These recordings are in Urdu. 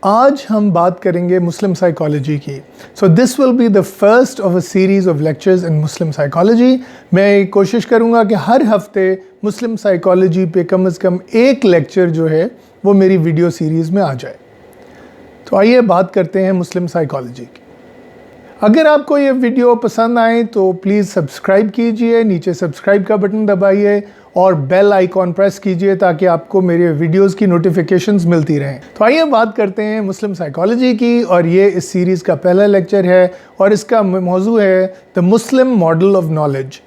آج ہم بات کریں گے مسلم سائیکالوجی کی. So this will be the first of a series of lectures in Muslim psychology. میں کوشش کروں گا کہ ہر ہفتے مسلم سائیکالوجی پہ کم از کم ایک لیکچر جو ہے وہ میری ویڈیو سیریز میں آ جائے. تو آئیے بات کرتے ہیں مسلم سائیکالوجی کی. اگر آپ کو یہ ویڈیو پسند آئے تو پلیز سبسکرائب کیجئے، نیچے سبسکرائب کا بٹن دبائیے اور بیل آئیکن پریس کیجئے تاکہ آپ کو میرے ویڈیوز کی نوٹیفیکیشنز ملتی رہیں. تو آئیے بات کرتے ہیں مسلم سائیکالوجی کی، اور یہ اس سیریز کا پہلا لیکچر ہے اور اس کا موضوع ہے the Muslim model of knowledge.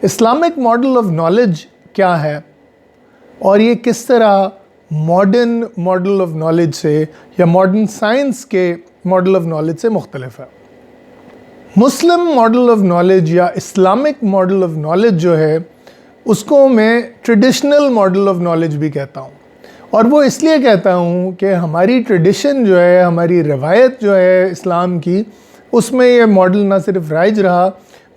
Islamic model of knowledge کیا ہے اور یہ کس طرح ماڈرن ماڈل آف نالج سے یا ماڈرن سائنس کے ماڈل آف نالج سے مختلف ہے. مسلم ماڈل آف نالج یا اسلامک ماڈل آف نالج جو ہے اس کو میں ٹریڈیشنل ماڈل آف نالج بھی کہتا ہوں، اور وہ اس لیے کہتا ہوں کہ ہماری ٹریڈیشن جو ہے، ہماری روایت جو ہے اسلام کی، اس میں یہ ماڈل نہ صرف رائج رہا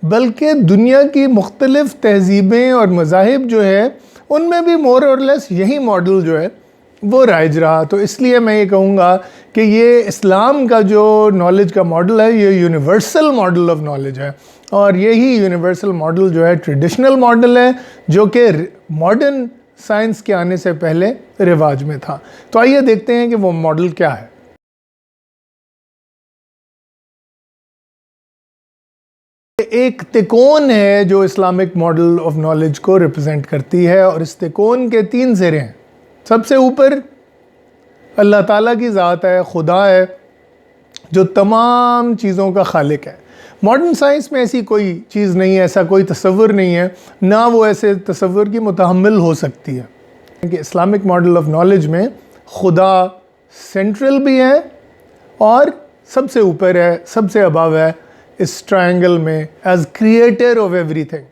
بلکہ دنیا کی مختلف تہذیبیں اور مذاہب جو ہے ان میں بھی مور اور لیس یہی ماڈل جو ہے وہ رائج رہا. تو اس لیے میں یہ کہوں گا کہ یہ اسلام کا جو نالج کا ماڈل ہے یہ یونیورسل ماڈل آف نالج ہے، اور یہی یونیورسل ماڈل جو ہے ٹریڈیشنل ماڈل ہے جو کہ ماڈرن سائنس کے آنے سے پہلے رواج میں تھا. تو آئیے دیکھتے ہیں کہ وہ ماڈل کیا ہے. ایک تکون ہے جو اسلامک ماڈل آف نالج کو ریپرزینٹ کرتی ہے، اور اس تکون کے 3 زرے ہیں. سب سے اوپر اللہ تعالیٰ کی ذات ہے، خدا ہے جو تمام چیزوں کا خالق ہے. ماڈرن سائنس میں ایسی کوئی چیز نہیں ہے، ایسا کوئی تصور نہیں ہے، نہ وہ ایسے تصور کی متحمل ہو سکتی ہے کہ اسلامک ماڈل آف نالج میں خدا سینٹرل بھی ہے اور سب سے اوپر ہے، سب سے ابو ہے اس ٹرائنگل میں as creator of every thing.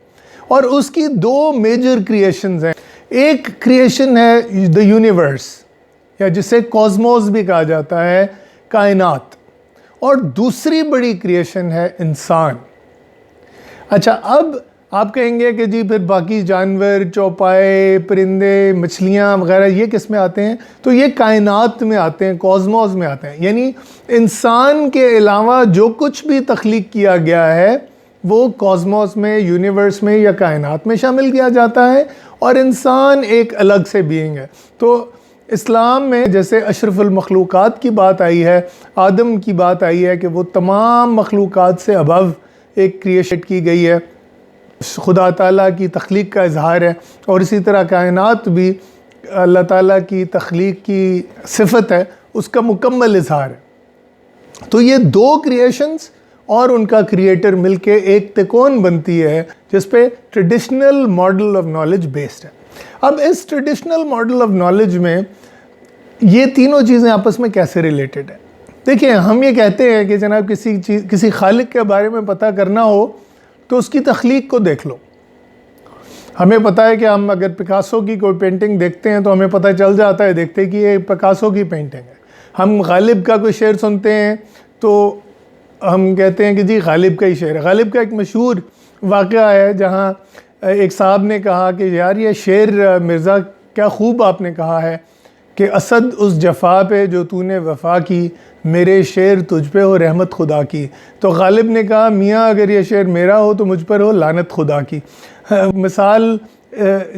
اور اس کی 2 میجر کریشنز ہیں. ایک کریشن ہے دا یونیورس، یا جسے کوزموس بھی کہا جاتا ہے، کائنات، اور دوسری بڑی کریشن ہے انسان. اچھا، اب آپ کہیں گے کہ جی پھر باقی جانور، چوپائے، پرندے، مچھلیاں وغیرہ یہ کس میں آتے ہیں؟ تو یہ کائنات میں آتے ہیں، کوزموس میں آتے ہیں. یعنی انسان کے علاوہ جو کچھ بھی تخلیق کیا گیا ہے وہ کوزموس میں، یونیورس میں یا کائنات میں شامل کیا جاتا ہے، اور انسان ایک الگ سے بینگ ہے. تو اسلام میں جیسے اشرف المخلوقات کی بات آئی ہے، آدم کی بات آئی ہے کہ وہ تمام مخلوقات سے ابو ایک کریشن کی گئی ہے، خدا تعالیٰ کی تخلیق کا اظہار ہے، اور اسی طرح کائنات بھی اللہ تعالیٰ کی تخلیق کی صفت ہے، اس کا مکمل اظہار ہے. تو یہ 2 کریشنز اور ان کا کریٹر مل کے ایک تکون بنتی ہے جس پہ traditional model of knowledge based ہے. اب اس ٹریڈیشنل ماڈل آف نالج میں یہ تینوں چیزیں آپس میں کیسے ریلیٹڈ ہیں؟ دیکھیں، ہم یہ کہتے ہیں کہ جناب کسی خالق کے بارے میں پتہ کرنا ہو تو اس کی تخلیق کو دیکھ لو. ہمیں پتہ ہے کہ ہم اگر پکاسو کی کوئی پینٹنگ دیکھتے ہیں تو ہمیں پتہ چل جاتا ہے، دیکھتے کہ یہ پکاسو کی پینٹنگ ہے. ہم غالب کا کوئی شعر سنتے ہیں تو ہم کہتے ہیں کہ جی غالب کا ہی شعر ہے. غالب کا ایک مشہور واقعہ ہے جہاں ایک صاحب نے کہا کہ یار یہ شعر مرزا کیا خوب آپ نے کہا ہے کہ اسد اس جفا پہ جو تو نے وفا کی، میرے شعر تجھ پہ ہو رحمت خدا کی. تو غالب نے کہا میاں اگر یہ شعر میرا ہو تو مجھ پر ہو لعنت خدا کی. مثال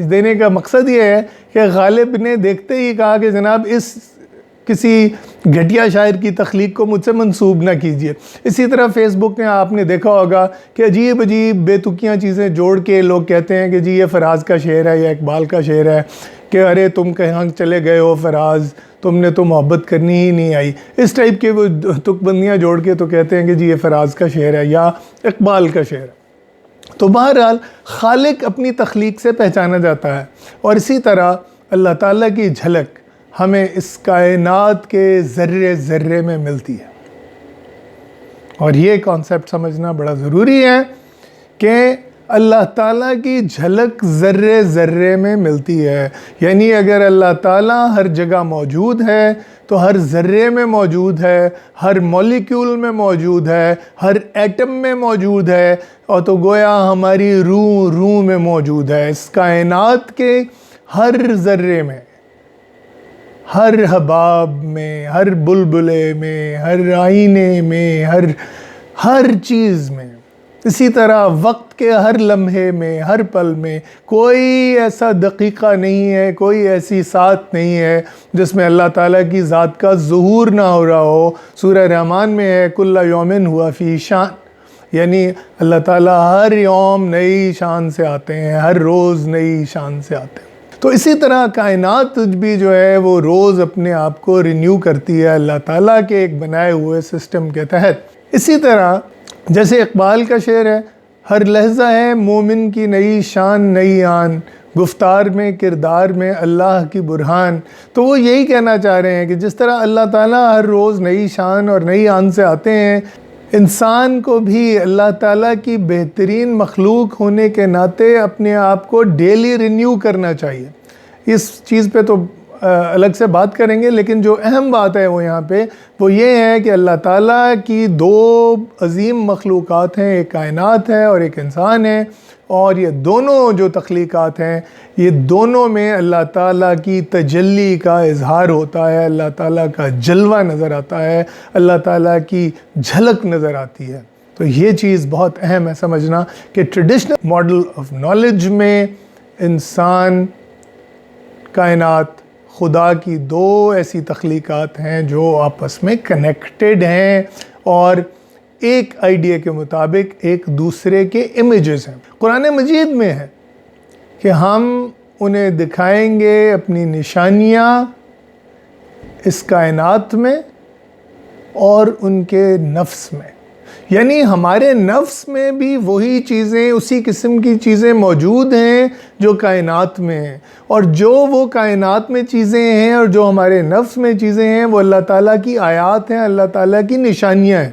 دینے کا مقصد یہ ہے کہ غالب نے دیکھتے ہی کہا کہ جناب اس کسی گھٹیا شاعر کی تخلیق کو مجھ سے منسوب نہ کیجیے. اسی طرح فیس بک میں آپ نے دیکھا ہوگا کہ عجیب عجیب بے تکیاں چیزیں جوڑ کے لوگ کہتے ہیں کہ جی یہ فراز کا شعر ہے یا اقبال کا شعر ہے، کہ ارے تم کہاں چلے گئے ہو فراز، تم نے تو محبت کرنی ہی نہیں آئی. اس ٹائپ کے وہ تک بندیاں جوڑ کے تو کہتے ہیں کہ جی یہ فراز کا شعر ہے یا اقبال کا شعر ہے. تو بہرحال خالق اپنی تخلیق سے پہچانا جاتا ہے، اور اسی طرح اللہ تعالیٰ کی جھلک ہمیں اس کائنات کے ذرے ذرے میں ملتی ہے. اور یہ کانسیپٹ سمجھنا بڑا ضروری ہے کہ اللہ تعالیٰ کی جھلک ذرے ذرے میں ملتی ہے. یعنی اگر اللہ تعالیٰ ہر جگہ موجود ہے تو ہر ذرے میں موجود ہے، ہر مولیکیول میں موجود ہے، ہر ایٹم میں موجود ہے، اور تو گویا ہماری روح میں موجود ہے. اس کائنات کے ہر ذرے میں، ہر حباب میں، ہر بلبلے میں، ہر آئینے میں، ہر چیز میں. اسی طرح وقت کے ہر لمحے میں، ہر پل میں کوئی ایسا دقیقہ نہیں ہے، کوئی ایسی ساتھ نہیں ہے جس میں اللہ تعالیٰ کی ذات کا ظہور نہ ہو رہا ہو. سورہ رحمان میں ہے کل یوم ہوا فی شان، یعنی اللہ تعالیٰ ہر یوم نئی شان سے آتے ہیں، ہر روز نئی شان سے آتے ہیں. تو اسی طرح کائنات بھی جو ہے وہ روز اپنے آپ کو رینیو کرتی ہے اللہ تعالیٰ کے ایک بنائے ہوئے سسٹم کے تحت. اسی طرح جیسے اقبال کا شعر ہے، ہر لحظہ ہے مومن کی نئی شان نئی آن، گفتار میں کردار میں اللہ کی برہان. تو وہ یہی کہنا چاہ رہے ہیں کہ جس طرح اللہ تعالیٰ ہر روز نئی شان اور نئی آن سے آتے ہیں، انسان کو بھی اللہ تعالیٰ کی بہترین مخلوق ہونے کے ناطے اپنے آپ کو ڈیلی رینیو کرنا چاہیے. اس چیز پہ تو الگ سے بات کریں گے، لیکن جو اہم بات ہے وہ یہاں پہ وہ یہ ہے کہ اللہ تعالیٰ کی دو عظیم مخلوقات ہیں، ایک کائنات ہے اور ایک انسان ہے، اور یہ دونوں جو تخلیقات ہیں یہ دونوں میں اللہ تعالیٰ کی تجلی کا اظہار ہوتا ہے، اللہ تعالیٰ کا جلوہ نظر آتا ہے، اللہ تعالیٰ کی جھلک نظر آتی ہے. تو یہ چیز بہت اہم ہے سمجھنا کہ ٹریڈیشنل ماڈل آف نالج میں انسان، کائنات، خدا کی دو ایسی تخلیقات ہیں جو آپس میں کنیکٹڈ ہیں اور ایک آئیڈیا کے مطابق ایک دوسرے کے امیجز ہیں. قرآن مجید میں ہے کہ ہم انہیں دکھائیں گے اپنی نشانیاں اس کائنات میں اور ان کے نفس میں. یعنی ہمارے نفس میں بھی وہی چیزیں، اسی قسم کی چیزیں موجود ہیں جو کائنات میں ہیں، اور جو وہ کائنات میں چیزیں ہیں اور جو ہمارے نفس میں چیزیں ہیں وہ اللہ تعالیٰ کی آیات ہیں، اللہ تعالیٰ کی نشانیاں ہیں.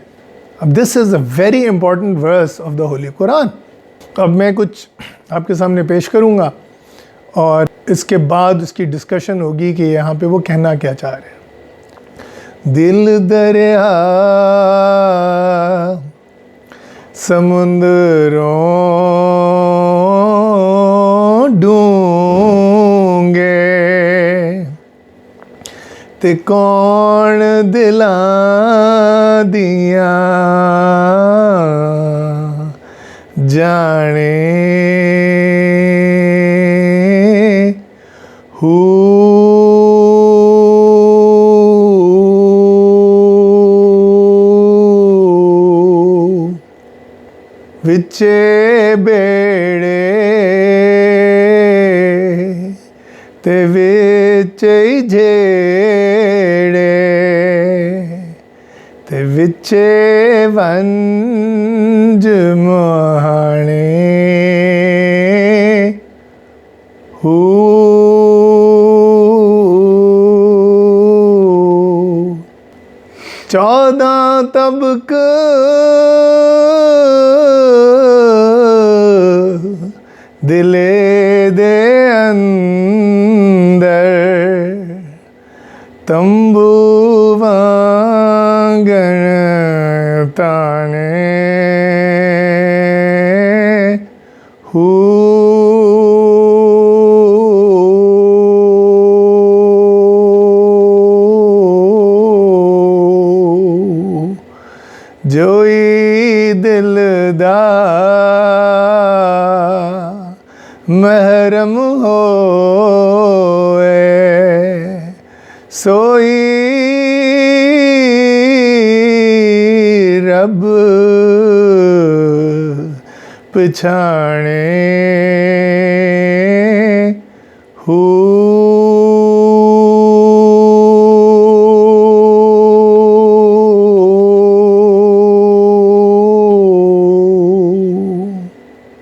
اب this is a very important verse of the holy Quran. اب میں کچھ آپ کے سامنے پیش کروں گا اور اس کے بعد اس کی ڈسکشن ہوگی کہ یہاں پہ وہ کہنا کیا چاہ رہے ہیں. دل دریا سمندروں ڈونگے تے کون دلاں دیاں جانے وچے بیڑے تے وچے جھیڑے تے وچے ونج مہانے چودہ طبق دلے دے اندر تمبو وانگن تانے جوئی دل دا محرم ہوئے سوئی رب پچھانے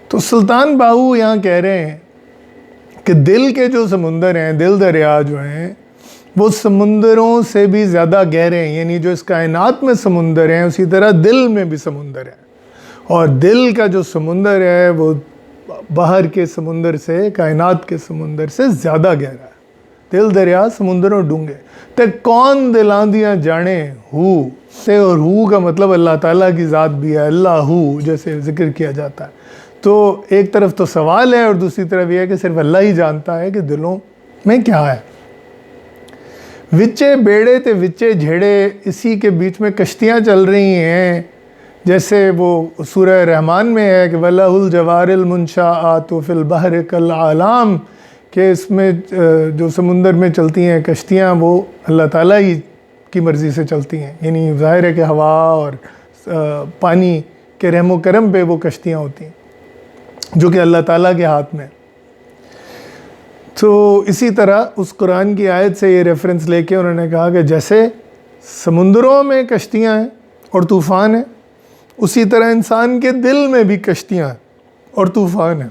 تو سلطان باہو یہاں کہہ رہے ہیں کہ دل کے جو سمندر ہیں، دل دریا جو ہیں، وہ سمندروں سے بھی زیادہ گہرے ہیں. یعنی جو اس کائنات میں سمندر ہیں اسی طرح دل میں بھی سمندر ہیں، اور دل کا جو سمندر ہے وہ باہر کے سمندر سے، کائنات کے سمندر سے زیادہ گہرا ہے. دل دریا سمندروں ڈونگے تے کون دلاندیاں جانے ہو سے، اور ہو کا مطلب اللہ تعالیٰ کی ذات بھی ہے، اللہ ہو جیسے ذکر کیا جاتا ہے. تو ایک طرف تو سوال ہے اور دوسری طرف یہ ہے کہ صرف اللہ ہی جانتا ہے کہ دلوں میں کیا ہے. وچے بیڑے تے وچے جھیڑے، اسی کے بیچ میں کشتیاں چل رہی ہیں، جیسے وہ سورہ رحمان میں ہے کہ وَلَهُ الْجَوَارِ الْمُنْشَآتُ فِي الْبَحْرِ كَالْأَعْلَامِ، کہ اس میں جو سمندر میں چلتی ہیں کشتیاں وہ اللہ تعالیٰ ہی کی مرضی سے چلتی ہیں، یعنی ظاہر ہے کہ ہوا اور پانی کے رحم و کرم پہ وہ کشتیاں ہوتی ہیں جو کہ اللہ تعالیٰ کے ہاتھ میں۔ تو اسی طرح اس قرآن کی آیت سے یہ ریفرنس لے کے انہوں نے کہا کہ جیسے سمندروں میں کشتیاں ہیں اور طوفان ہیں، اسی طرح انسان کے دل میں بھی کشتیاں ہیں اور طوفان ہیں۔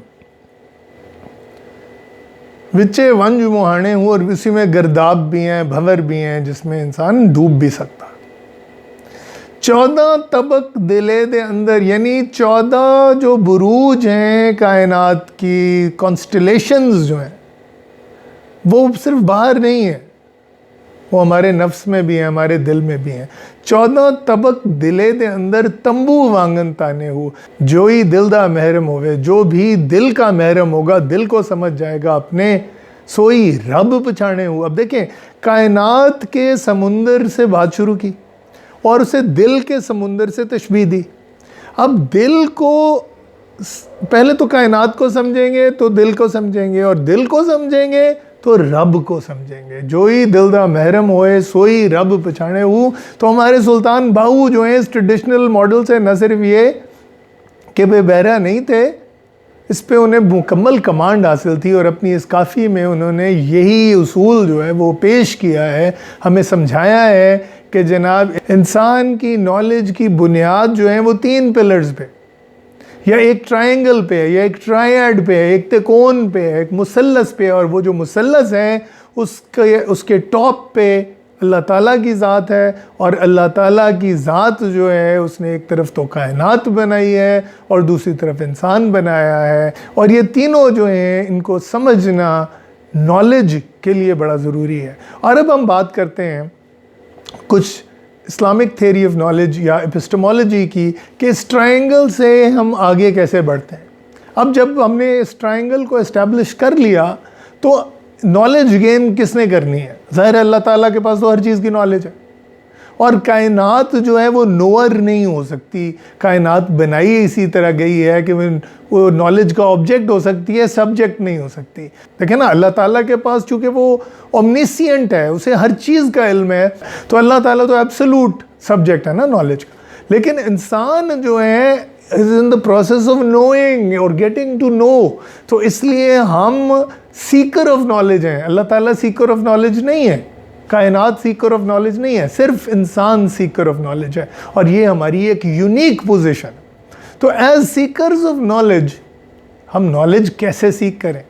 وچے ونج مہانے ہوں، اور اسی میں گرداب بھی ہیں، بھور بھی ہیں، جس میں انسان ڈوب بھی سکتا ہے۔ 14 طبق دلے دے اندر، یعنی 14 جو بروج ہیں کائنات کی، کانسٹلیشنز جو ہیں، وہ صرف باہر نہیں ہیں، وہ ہمارے نفس میں بھی ہیں، ہمارے دل میں بھی ہیں۔ 14 طبق دلے دے اندر تمبو وانگن تانے ہو، جو ہی دل دا محرم ہوئے، جو بھی دل کا محرم ہوگا، دل کو سمجھ جائے گا اپنے، سوئی رب پچھانے ہو۔ اب دیکھیں، کائنات کے سمندر سے بات شروع کی اور اسے دل کے سمندر سے تشبیہ دی۔ اب دل کو پہلے تو کائنات کو سمجھیں گے تو دل کو سمجھیں گے، اور دل کو سمجھیں گے تو رب کو سمجھیں گے۔ جو ہی دل دا محرم ہوئے سوئی رب پچھانے ہو۔ تو ہمارے سلطان باہو جو ہیں اس ٹریڈیشنل ماڈل سے نہ صرف یہ کہ وہ بہرہ نہیں تھے، اس پہ انہیں مکمل کمانڈ حاصل تھی، اور اپنی اس کافی میں انہوں نے یہی اصول جو ہے وہ پیش کیا ہے، ہمیں سمجھایا ہے کہ جناب انسان کی نالج کی بنیاد جو ہیں وہ 3 پلرز پہ، یا ایک ٹرائنگل پہ، یا ایک ٹرائیڈ پہ، ایک تکون پہ، ایک مثلث پہ، اور وہ جو مثلث ہے اس کے ٹاپ پہ اللہ تعالیٰ کی ذات ہے، اور اللہ تعالیٰ کی ذات جو ہے اس نے ایک طرف تو کائنات بنائی ہے اور دوسری طرف انسان بنایا ہے، اور یہ تینوں جو ہیں ان کو سمجھنا نالج کے لیے بڑا ضروری ہے۔ اور اب ہم بات کرتے ہیں کچھ اسلامک تھیوری آف نالج یا اپسٹمولوجی کی، کہ اس ٹرائنگل سے ہم آگے کیسے بڑھتے ہیں۔ اب جب ہم نے اس ٹرائنگل کو اسٹیبلش کر لیا تو نالج گین کس نے کرنی ہے؟ ظاہر ہے اللہ تعالیٰ کے پاس تو ہر چیز کی نالج ہے، اور کائنات جو ہے وہ نوور نہیں ہو سکتی، کائنات بنائی اسی طرح گئی ہے کہ وہ نالج کا آبجیکٹ ہو سکتی ہے، سبجیکٹ نہیں ہو سکتی۔ دیکھیں نا، اللہ تعالیٰ کے پاس چونکہ وہ اومنیسینٹ ہے، اسے ہر چیز کا علم ہے، تو اللہ تعالیٰ تو ایبسولوٹ سبجیکٹ ہے نا نالج کا۔ لیکن انسان جو ہے is in the process of knowing or getting to know، تو اس لیے ہم سیکر آف نالج ہیں۔ اللہ تعالیٰ سیکر آف نالج نہیں ہے، کائنات سیکر آف نالج نہیں ہے، صرف انسان سیکر آف نالج ہے، اور یہ ہماری ایک یونیک پوزیشن ہے۔ تو ایز سیکرز آف نالج ہم نالج کیسے سیکھ کریں؟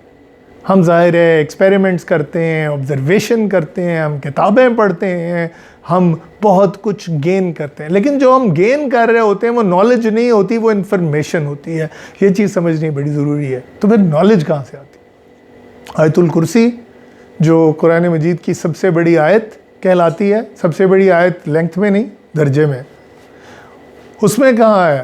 ہم ظاہر ہے ایکسپیریمنٹس کرتے ہیں، آبزرویشن کرتے ہیں، ہم کتابیں پڑھتے ہیں، ہم بہت کچھ گین کرتے ہیں، لیکن جو ہم گین کر رہے ہوتے ہیں وہ نالج نہیں ہوتی، وہ انفارمیشن ہوتی ہے۔ یہ چیز سمجھنی بڑی ضروری ہے۔ تو پھر نالج کہاں سے آتی؟ آیت الکرسی جو قرآن مجید کی سب سے بڑی آیت کہلاتی ہے، سب سے بڑی آیت لینتھ میں نہیں، درجے میں، اس میں کہاں ہے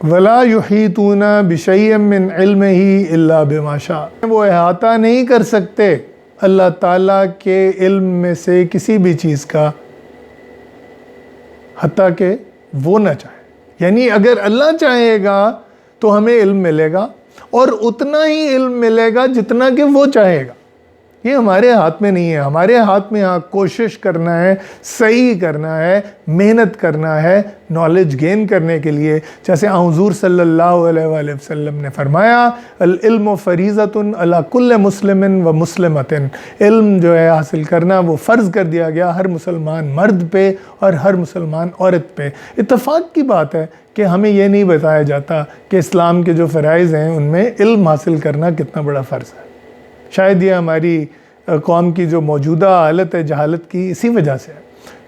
وَلَا يُحِيطُونَ بِشَيْءٍ مِّنْ عِلْمِهِ إِلَّا بِمَا شَاءَ، وہ احاطہ نہیں کر سکتے اللہ تعالیٰ کے علم میں سے کسی بھی چیز کا، حتیٰ کہ وہ نہ چاہے۔ یعنی اگر اللہ چاہے گا تو ہمیں علم ملے گا، اور اتنا ہی علم ملے گا جتنا کہ وہ چاہے گا۔ یہ ہمارے ہاتھ میں نہیں ہے، ہمارے ہاتھ میں ہاں کوشش کرنا ہے، صحیح کرنا ہے، محنت کرنا ہے نالج گین کرنے کے لیے۔ جیسے حضور صلی اللہ علیہ وآلہ وسلم نے فرمایا العلم فریضۃ علی کل مسلم و مسلمۃ، علم جو ہے حاصل کرنا وہ فرض کر دیا گیا ہر مسلمان مرد پہ اور ہر مسلمان عورت پہ۔ اتفاق کی بات ہے کہ ہمیں یہ نہیں بتایا جاتا کہ اسلام کے جو فرائض ہیں ان میں علم حاصل کرنا کتنا بڑا فرض ہے۔ شاید یہ ہماری قوم کی جو موجودہ حالت ہے جہالت کی اسی وجہ سے ہے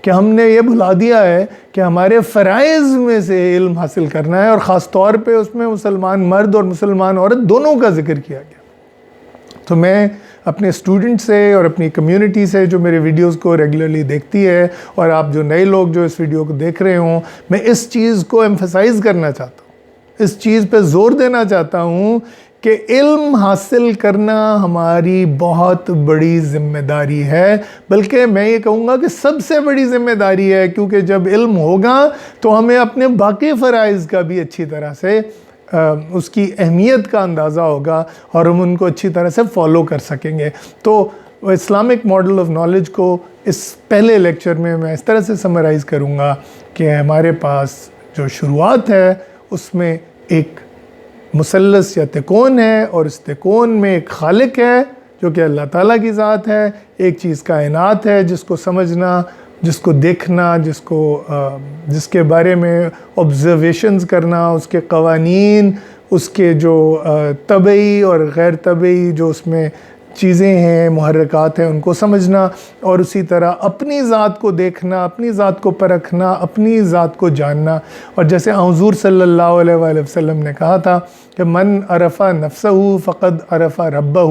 کہ ہم نے یہ بھلا دیا ہے کہ ہمارے فرائض میں سے علم حاصل کرنا ہے، اور خاص طور پہ اس میں مسلمان مرد اور مسلمان عورت دونوں کا ذکر کیا گیا۔ تو میں اپنے اسٹوڈنٹ سے اور اپنی کمیونٹی سے جو میرے ویڈیوز کو ریگولرلی دیکھتی ہے، اور آپ جو نئے لوگ جو اس ویڈیو کو دیکھ رہے ہوں، میں اس چیز کو ایمفسائز کرنا چاہتا ہوں، اس چیز پہ زور دینا چاہتا ہوں کہ علم حاصل کرنا ہماری بہت بڑی ذمہ داری ہے، بلکہ میں یہ کہوں گا کہ سب سے بڑی ذمہ داری ہے، کیونکہ جب علم ہوگا تو ہمیں اپنے باقی فرائض کا بھی اچھی طرح سے اس کی اہمیت کا اندازہ ہوگا اور ہم ان کو اچھی طرح سے فالو کر سکیں گے۔ تو اسلامک ماڈل آف نالج کو اس پہلے لیکچر میں اس طرح سے سمرائز کروں گا کہ ہمارے پاس جو شروعات ہے اس میں ایک مثلث یا تکون ہے، اور اس تکون میں ایک خالق ہے جو کہ اللہ تعالیٰ کی ذات ہے، ایک چیز کائنات ہے جس کو سمجھنا، جس کو دیکھنا، جس کے بارے میں آبزرویشنز کرنا، اس کے قوانین، اس کے جو طبعی اور غیر طبعی جو اس میں چیزیں ہیں، محرکات ہیں، ان کو سمجھنا، اور اسی طرح اپنی ذات کو دیکھنا، اپنی ذات کو پرکھنا، اپنی ذات کو جاننا۔ اور جیسے حضور صلی اللہ علیہ وآلہ وسلم نے کہا تھا کہ من عرف نفسہ فقد عرف ربہ،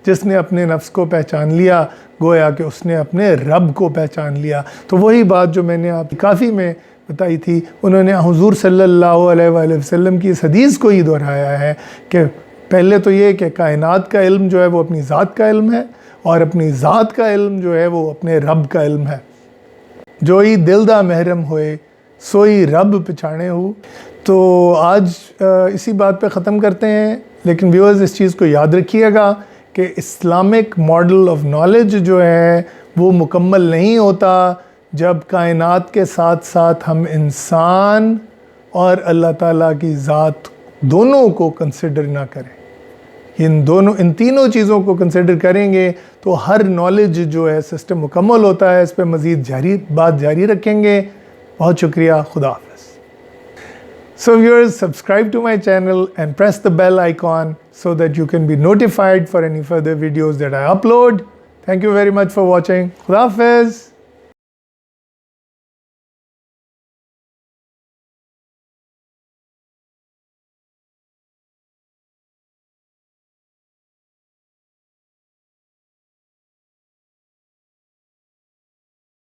جس نے اپنے نفس کو پہچان لیا گویا کہ اس نے اپنے رب کو پہچان لیا۔ تو وہی بات جو میں نے آپ کافی میں بتائی تھی، انہوں نے حضور صلی اللہ علیہ وآلہ وسلم کی اس حدیث کو ہی دہرایا ہے کہ پہلے تو یہ کہ کائنات کا علم جو ہے وہ اپنی ذات کا علم ہے، اور اپنی ذات کا علم جو ہے وہ اپنے رب کا علم ہے۔ جوئی دل دا محرم ہوئے سوئی رب پچھانے ہو۔ تو آج اسی بات پہ ختم کرتے ہیں، لیکن ویورز اس چیز کو یاد رکھیے گا کہ اسلامک ماڈل آف نالج جو ہے وہ مکمل نہیں ہوتا جب کائنات کے ساتھ ساتھ ہم انسان اور اللہ تعالیٰ کی ذات دونوں کو کنسیڈر نہ کریں۔ ان تینوں چیزوں کو کنسیڈر کریں گے تو ہر نالج جو ہے سسٹم مکمل ہوتا ہے۔ اس پہ مزید بات جاری رکھیں گے۔ بہت شکریہ، خدا حافظ۔ So viewers, subscribe to my channel and press the bell icon so that you can be notified for any further videos that I upload. Thank you very much for watching. خدا حافظ۔